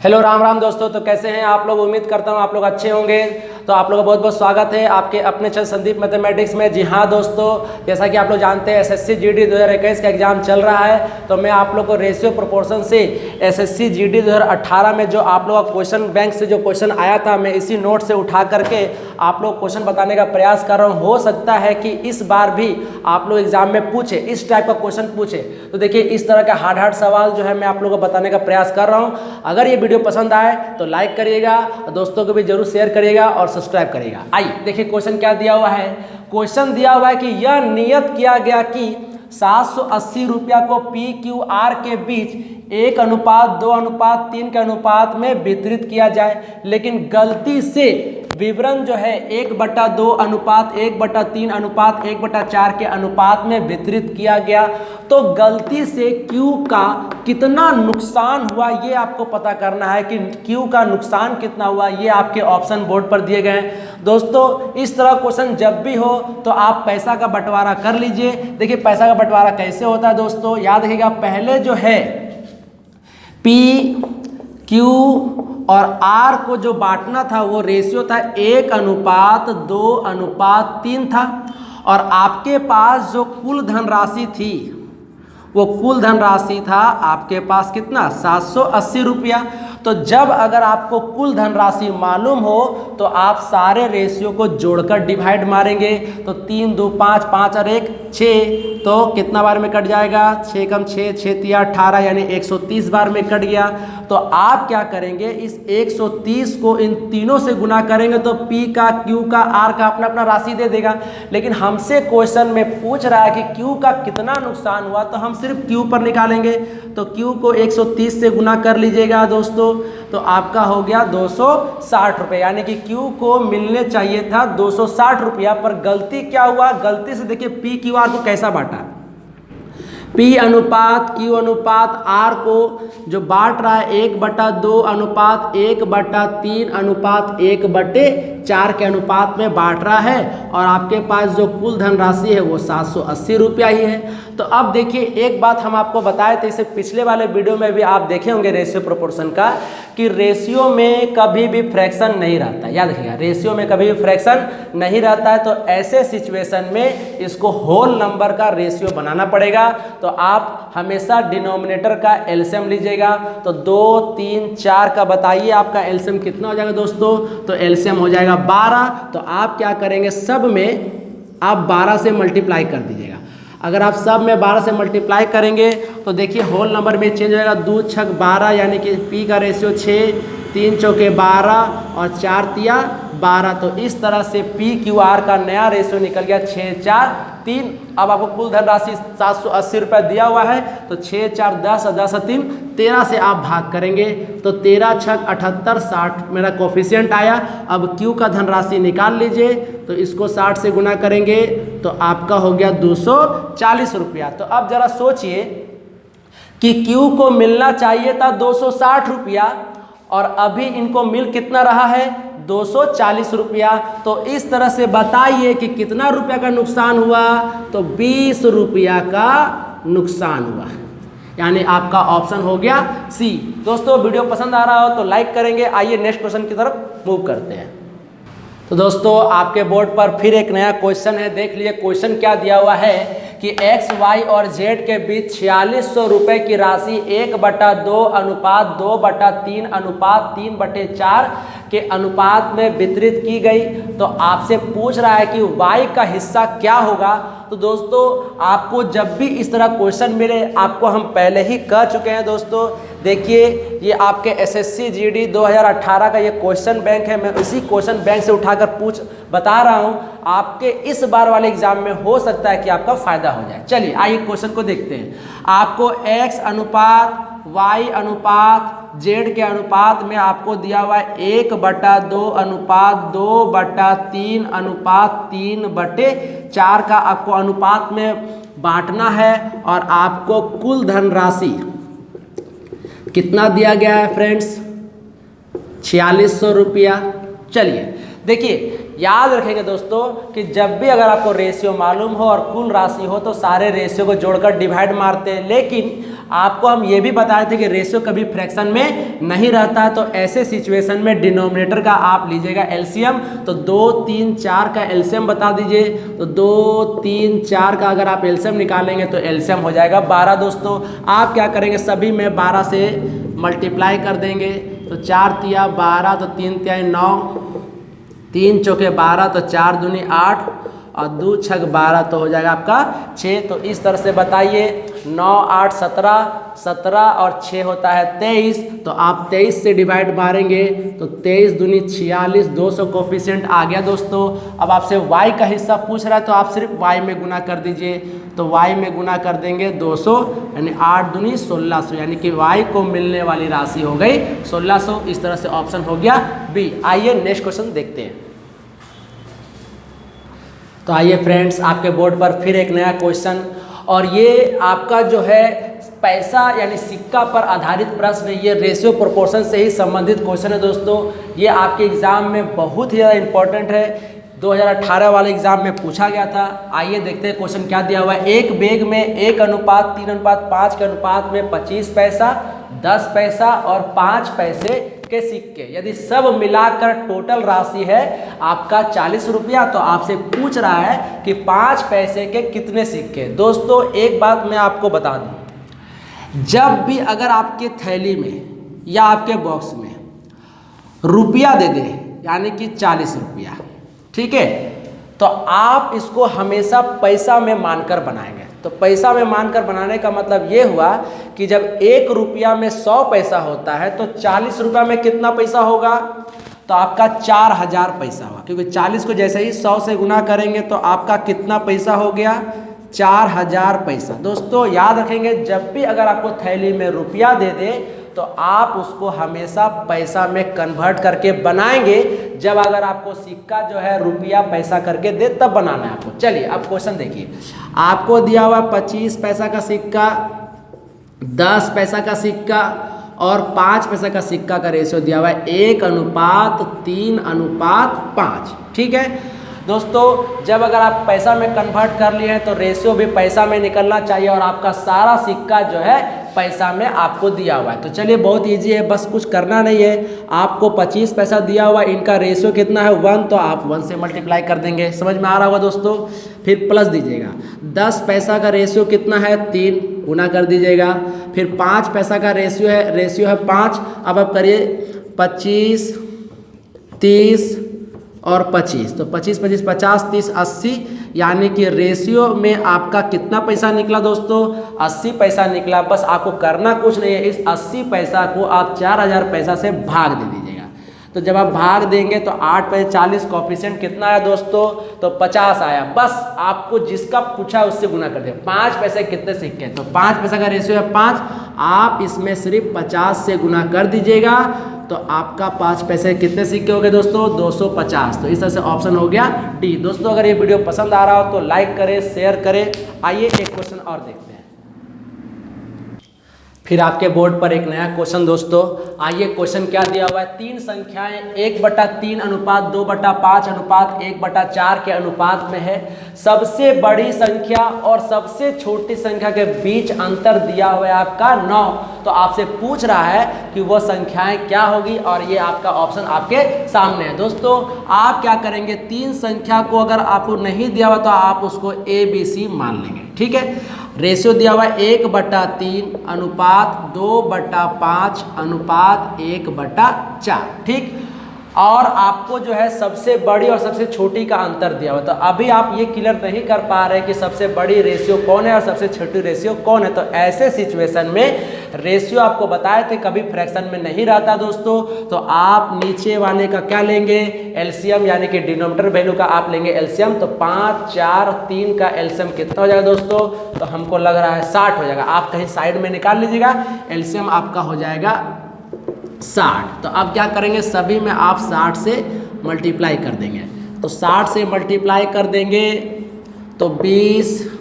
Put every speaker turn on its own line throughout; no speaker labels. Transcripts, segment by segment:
Hello Ram Ram दोस्तों। तो कैसे हैं आप लोग? उम्मीद करता हूं आप लोग अच्छे होंगे। तो आप लोगों का बहुत बहुत स्वागत है आपके अपने चैनल संदीप मैथमेटिक्स में। जी हाँ दोस्तों, जैसा कि आप लोग जानते हैं एसएससी जीडी 2021 का एग्जाम चल रहा है। तो मैं आप लोग को रेशियो प्रोपोर्शन से एसएससी जीडी 2018 में जो आप लोग का क्वेश्चन बैंक से जो क्वेश्चन आया था, मैं इसी नोट से उठा करके आप लोग क्वेश्चन बताने का प्रयास कर रहा हूँ। हो सकता है कि इस बार भी आप लोग एग्जाम में पूछे, इस टाइप का क्वेश्चन पूछे। तो देखिए इस तरह का हार्ड सवाल जो है मैं आप लोगों को बताने का प्रयास कर रहा हूँ। अगर ये वीडियो पसंद आए तो लाइक करिएगा और दोस्तों को भी जरूर शेयर करिएगा और सब्सक्राइब करिएगा। आइए देखिए क्वेश्चन क्या दिया हुआ है। क्वेश्चन दिया हुआ है कि यह नियत किया गया कि 780 रुपया को PQR के बीच 1:2:3 के अनुपात में वितरित किया जाए, लेकिन गलती से विवरण जो है 1/2:1/3:1/4 के अनुपात में वितरित किया गया। तो गलती से Q का कितना नुकसान हुआ ये आपको पता करना है कि Q का नुकसान कितना हुआ। ये आपके ऑप्शन बोर्ड पर दिए गए हैं। दोस्तों इस तरह क्वेश्चन जब भी हो तो आप पैसा का बंटवारा कर लीजिए। देखिए पैसा का बंटवारा कैसे होता है दोस्तों, याद रखिएगा। पहले जो है P, Q और R को जो बांटना था वो रेशियो था 1:2:3 था। और आपके पास जो कुल धनराशि थी वो कुल धनराशि था आपके पास कितना, 780 रुपया। तो जब अगर आपको कुल धनराशि मालूम हो तो आप सारे रेशियो को जोड़कर डिवाइड मारेंगे। तो 3 2 5 5 और 1 6, तो कितना बार में कट जाएगा, 6 कम 6 6 3 18, यानी 130 बार में कट गया। तो आप क्या करेंगे, इस 130 को इन तीनों से गुना करेंगे तो P का, Q का, R का अपना अपना राशि दे देगा। लेकिन हमसे क्वेश्चन में पूछ रहा है कि Q का कितना नुकसान हुआ, तो हम सिर्फ Q पर निकालेंगे। तो Q को 130 से गुना कर लीजिएगा दोस्तों, तो आपका हो गया 260 रुपये। यानी कि Q को मिलने चाहिए था 260 रुपया, पर गलती क्या हुआ, गलती से देखिए PQR को कैसा बांटा। P अनुपात Q अनुपात R को जो बांट रहा है 1/2:1/3:1/4 के अनुपात में बांट रहा है। और आपके पास जो कुल धनराशि है वो 780 रुपया ही है। तो अब देखिए एक बात हम आपको बताए थे, इसे पिछले वाले वीडियो में भी आप देखे होंगे रेशियो प्रोपोर्शन का, कि रेशियो में कभी भी फ्रैक्शन नहीं रहता। याद रखिएगा रेशियो में कभी भी फ्रैक्शन नहीं रहता है। तो ऐसे सिचुएशन में इसको होल नंबर का रेशियो बनाना पड़ेगा। तो आप हमेशा डिनोमिनेटर का एलसीएम लीजिएगा। तो 2 3 4 का बताइए आपका एलसीएम कितना हो जाएगा दोस्तों, तो एलसीएम हो जाएगा 12। तो आप क्या करेंगे, सब में आप 12 से मल्टीप्लाई कर दीजिएगा। अगर आप सब में 12 से मल्टीप्लाई करेंगे तो देखिए होल नंबर में चेंज होएगा, 2 6 12, यानी कि P का रेशियो 6, 3 चौके 12 और 4 तिया 12। तो इस तरह से PQR का नया रेशियो निकल गया 6 4 3। अब आपको कुल धनराशि 780 रुपया दिया हुआ है, तो 6 4 10 और 10 3 13 से आप भाग करेंगे तो 13 6 78 60 मेरा कोफिशिएंट आया। अब Q का धनराशि निकाल लीजिए, तो इसको 60 से गुना करेंगे तो आपका हो गया 240 रुपया। तो अब जरा सोचिए कि Q को मिलना चाहिए था 260 रुपया और अभी इनको मिल कितना रहा है, 240 रुपया। तो इस तरह से बताइए कि कितना रुपया का नुकसान हुआ, तो 20 रुपया का नुकसान हुआ। यानी आपका ऑप्शन हो गया सी। दोस्तों वीडियो पसंद आ रहा हो तो लाइक करेंगे। आइए नेक्स्ट क्वेश्चन की तरफ मूव करते हैं। तो दोस्तों आपके बोर्ड पर फिर एक नया क्वेश्चन है, देख लीजिए क्वेश्चन क्या दिया हुआ है कि X, Y और Z के बीच 4600 रुपये की राशि 1/2:2/3:3/4 के अनुपात में वितरित की गई। तो आपसे पूछ रहा है कि Y का हिस्सा क्या होगा। तो दोस्तों आपको जब भी इस तरह क्वेश्चन मिले, आपको हम पहले ही कह चुके हैं दोस्तों, देखिए ये आपके एसएससी जीडी 2018 का ये क्वेश्चन बैंक है। मैं इसी क्वेश्चन बैंक से उठाकर बता रहा हूँ। आपके इस बार वाले एग्जाम में हो सकता है कि आपका फायदा हो जाए। चलिए आइए क्वेश्चन को देखते हैं। आपको X अनुपात Y अनुपात Z के अनुपात में आपको दिया हुआ है 1/2:3:3/4 का आपको अनुपात में बांटना है। और आपको कुल धनराशि कितना दिया गया है फ्रेंड्स, 4600 रुपया। चलिए देखिए याद रखेंगे दोस्तों कि जब भी अगर आपको रेशियो मालूम हो और कुल राशि हो तो सारे रेशियो को जोड़कर डिवाइड मारते हैं। लेकिन आपको हम ये भी बताए थे कि रेशियो कभी फ्रैक्शन में नहीं रहता है, तो ऐसे सिचुएशन में डिनोमिनेटर का आप लीजिएगा एलसीएम। तो 2, 3, 4 का एलसीएम बता दीजिए। तो 2, 3, 4 का अगर आप एलसीएम निकालेंगे तो एलसीएम हो जाएगा 12 दोस्तों। आप क्या करेंगे, सभी में 12 से मल्टीप्लाई कर देंगे। तो 4 तिया 12, तो 3 तिया 9, 3 चौके 12, तो 4 दूनी 8 और 2 छक 12, तो हो जाएगा आपका 6। तो इस तरह से बताइए 9, 8, 17, 17 और 6 होता है 23। तो आप 23 से डिवाइड मारेंगे तो 23 दूनी 46, 200 कोफिशिएंट आ गया दोस्तों। अब आपसे y का हिस्सा पूछ रहा है तो आप सिर्फ y में गुना कर दीजिए। तो y में गुना कर देंगे 200, यानी 8 दूनी 1600, यानी कि y को मिलने वाली राशि हो गई 1600। इस तरह से ऑप्शन हो गया बी। आइए नेक्स्ट क्वेश्चन देखते हैं। तो आइए फ्रेंड्स, आपके बोर्ड पर फिर एक नया क्वेश्चन, और ये आपका जो है पैसा यानी सिक्का पर आधारित प्रश्न है। ये रेशियो प्रोपोर्शन से ही संबंधित क्वेश्चन है दोस्तों। ये आपके एग्जाम में बहुत ही ज़्यादा इंपॉर्टेंट है। 2018 वाले एग्जाम में पूछा गया था। आइए देखते हैं क्वेश्चन क्या दिया हुआ है। एक बैग में 1:3:5 के अनुपात में 25 पैसा, 10 पैसा और 5 पैसे के सिक्के, यदि सब मिलाकर टोटल राशि है आपका 40 रुपया, तो आपसे पूछ रहा है कि 5 पैसे के कितने सिक्के। दोस्तों एक बात मैं आपको बता दूं, जब भी अगर आपके थैली में या आपके बॉक्स में रुपया दे दे यानी कि 40 रुपया, ठीक है, तो आप इसको हमेशा पैसा में मानकर बनाएंगे। तो पैसा में मानकर बनाने का मतलब ये हुआ कि जब 1 रुपया में 100 पैसा होता है तो 40 रुपया में कितना पैसा होगा, तो आपका 4000 पैसा हुआ, क्योंकि 40 को जैसे ही 100 से गुना करेंगे तो आपका कितना पैसा हो गया, 4000 पैसा। दोस्तों याद रखेंगे, जब भी अगर आपको थैली में रुपया दे दे तो आप उसको हमेशा पैसा में कन्वर्ट करके बनाएंगे। जब अगर आपको सिक्का जो है रुपया पैसा करके दे तब बनाना है आपको। चलिए अब क्वेश्चन देखिए, आपको दिया हुआ 25 पैसा का सिक्का, 10 पैसा का सिक्का और 5 पैसा का सिक्का का रेशियो दिया हुआ है 1:3:5, ठीक है दोस्तों। जब अगर आप पैसा में कन्वर्ट कर लिए हैं तो रेशियो भी पैसा में निकलना चाहिए, और आपका सारा सिक्का जो है पैसा में आपको दिया हुआ है। तो चलिए बहुत इजी है, बस कुछ करना नहीं है। आपको 25 पैसा दिया हुआ, इनका रेशियो कितना है 1, तो आप 1 से मल्टीप्लाई कर देंगे। समझ में आ रहा होगा दोस्तों। फिर प्लस दीजिएगा। 10 पैसा का रेशियो कितना है 3, गुना कर दीजिएगा। फिर 5 पैसा का रेशियो है 5। अब आप करिए 25, 30 और 25, तो 25, 25, 50, 30, 80, यानी कि रेशियो में आपका कितना पैसा निकला दोस्तों, 80 पैसा निकला। बस आपको करना कुछ नहीं है, इस 80 पैसा को आप 4000 पैसा से भाग दे दीजिएगा। तो जब आप भाग देंगे तो 8 पे 40, कोफिशिएंट कितना आया दोस्तों, तो 50 आया। बस आपको जिसका पूछा उससे गुना कर दिया। 5 पैसे कितने सिक्के, तो 5 पैसा का रेशियो है 5, आप इसमें सिर्फ 50 से गुना कर दीजिएगा तो आपका 5 पैसे कितने सिक्के हो गए दोस्तों, 250। तो इस तरह से ऑप्शन हो गया डी। दोस्तों अगर ये वीडियो पसंद आ रहा हो तो लाइक करें, शेयर करें। आइए एक क्वेश्चन और देखते हैं। फिर आपके बोर्ड पर एक नया क्वेश्चन दोस्तों। आइए क्वेश्चन क्या दिया हुआ है, 3 संख्याएं 1/3 अनुपात 2/5 अनुपात 1/4 के अनुपात में है। सबसे बड़ी संख्या और सबसे छोटी संख्या के बीच अंतर दिया हुआ है आपका 9। तो आपसे पूछ रहा है कि वो संख्याएं क्या होगी, और ये आपका ऑप्शन आपके सामने है। दोस्तों आप क्या करेंगे, 3 संख्या को अगर आपको नहीं दिया हुआ तो आप उसको ABC मान लेंगे, ठीक है। रेशियो दिया हुआ है 1/3 अनुपात 2/5 अनुपात 1/4, ठीक। और आपको जो है सबसे बड़ी और सबसे छोटी का अंतर दिया हुआ। तो अभी आप ये क्लियर नहीं कर पा रहे कि सबसे बड़ी रेशियो कौन है और सबसे छोटी रेशियो कौन है। तो ऐसे सिचुएशन में रेशियो आपको बताए थे कभी फ्रैक्शन में नहीं रहता दोस्तों। तो आप नीचे वाले का क्या लेंगे, एलसीएम, यानी कि डिनोमिनेटर वैल्यू का आप लेंगे एलसीएम। तो 5, 4, 3 का एलसीएम कितना हो जाएगा दोस्तों, तो हमको लग रहा है 60 हो जाएगा। आप कहीं साइड में निकाल लीजिएगा, एलसीएम आपका हो जाएगा 60। तो अब क्या करेंगे, सभी में आप 60 से मल्टीप्लाई कर देंगे। तो 60 से मल्टीप्लाई कर देंगे तो 20,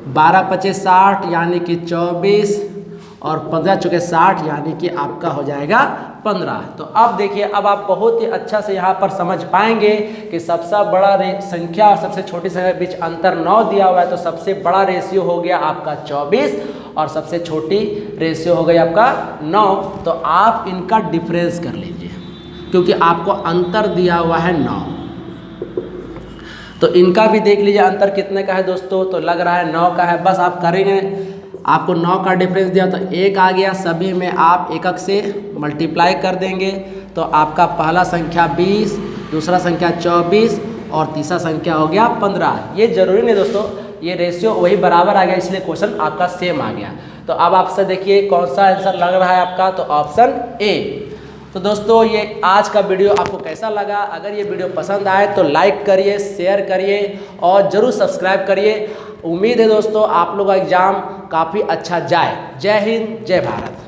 12 पचे 60 यानी कि 24 और 15 चुके 60 यानी कि आपका हो जाएगा 15। तो अब देखिए, अब आप बहुत ही अच्छा से यहाँ पर समझ पाएंगे कि सबसे बड़ा संख्या और सबसे छोटी संख्या के बीच अंतर 9 दिया हुआ है। तो सबसे बड़ा रेशियो हो गया आपका 24 और सबसे छोटी रेशियो हो गई आपका 9। तो आप इनका डिफरेंस कर लीजिए क्योंकि आपको अंतर दिया हुआ है 9। तो इनका भी देख लीजिए अंतर कितने का है दोस्तों, तो लग रहा है 9 का है। बस आप करेंगे, आपको 9 का डिफरेंस दिया तो 1 आ गया, सभी में आप एकक से मल्टीप्लाई कर देंगे तो आपका पहला संख्या 20, दूसरा संख्या 24 और तीसरा संख्या हो गया 15। ये जरूरी नहीं दोस्तों, ये रेशियो वही बराबर आ गया इसलिए क्वेश्चन आपका सेम आ गया। तो अब आपसे देखिए कौन सा आंसर लग रहा है आपका, तो ऑप्शन ए। तो दोस्तों ये आज का वीडियो आपको कैसा लगा? अगर ये वीडियो पसंद आए तो लाइक करिए, शेयर करिए और ज़रूर सब्सक्राइब करिए। उम्मीद है दोस्तों आप लोग का एग्ज़ाम काफ़ी अच्छा जाए। जय हिंद, जय भारत।